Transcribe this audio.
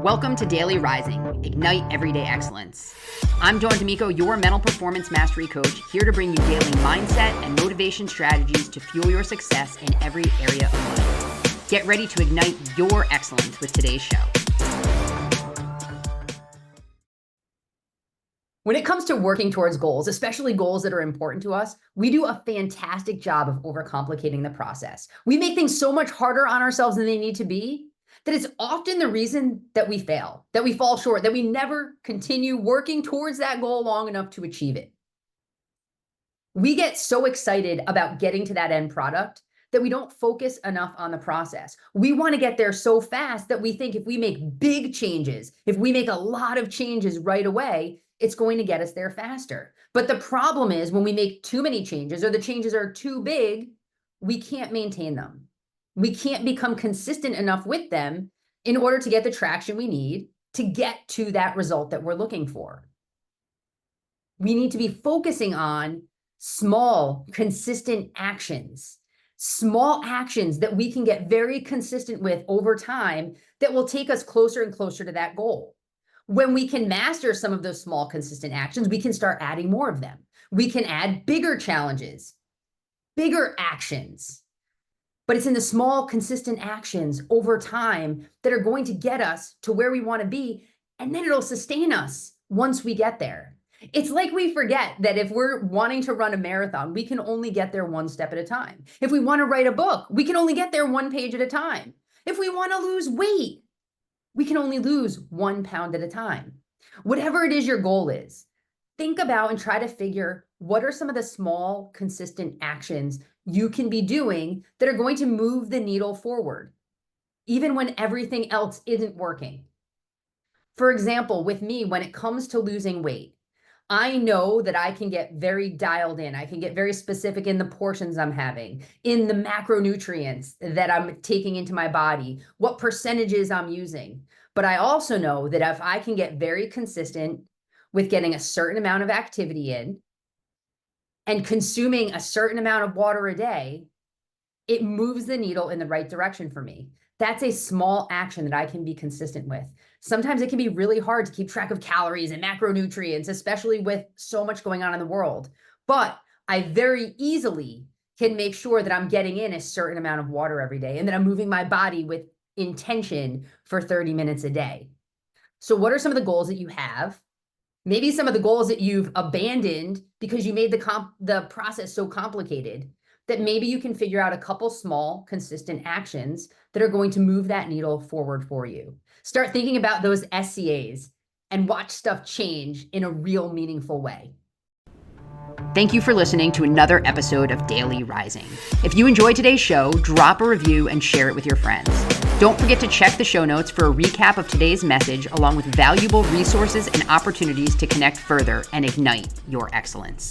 Welcome to Daily Rising, Ignite Everyday Excellence. I'm Dawn D'Amico, your mental performance mastery coach, here to bring you daily mindset and motivation strategies to fuel your success in every area of life. Get ready to ignite your excellence with today's show. When it comes to working towards goals, especially goals that are important to us, we do a fantastic job of overcomplicating the process. We make things so much harder on ourselves than they need to be, that it's often the reason that we fail, that we fall short, that we never continue working towards that goal long enough to achieve it. We get so excited about getting to that end product that we don't focus enough on the process. We want to get there so fast that we think if we make big changes, if we make a lot of changes right away, it's going to get us there faster. But the problem is when we make too many changes or the changes are too big, we can't maintain them. We can't become consistent enough with them in order to get the traction we need to get to that result that we're looking for. We need to be focusing on small, consistent actions, small actions that we can get very consistent with over time that will take us closer and closer to that goal. When we can master some of those small, consistent actions, we can start adding more of them. We can add bigger challenges, bigger actions. But it's in the small, consistent actions over time that are going to get us to where we want to be, and then it'll sustain us once we get there. It's like we forget that if we're wanting to run a marathon, we can only get there one step at a time. If we want to write a book, we can only get there one page at a time. If we want to lose weight, we can only lose 1 pound at a time. Whatever it is your goal is, think about and try to figure what are some of the small, consistent actions you can be doing that are going to move the needle forward, even when everything else isn't working. For example, with me, when it comes to losing weight, I know that I can get very dialed in. I can get very specific in the portions I'm having, in the macronutrients that I'm taking into my body, what percentages I'm using. But I also know that if I can get very consistent with getting a certain amount of activity in and consuming a certain amount of water a day, it moves the needle in the right direction for me. That's a small action that I can be consistent with. Sometimes it can be really hard to keep track of calories and macronutrients, especially with so much going on in the world. But I very easily can make sure that I'm getting in a certain amount of water every day and that I'm moving my body with intention for 30 minutes a day. So what are some of the goals that you have? Maybe some of the goals that you've abandoned because you made the process so complicated that maybe you can figure out a couple small, consistent actions that are going to move that needle forward for you. Start thinking about those SCAs and watch stuff change in a real meaningful way. Thank you for listening to another episode of Daily Rising. If you enjoyed today's show, drop a review and share it with your friends. Don't forget to check the show notes for a recap of today's message, along with valuable resources and opportunities to connect further and ignite your excellence.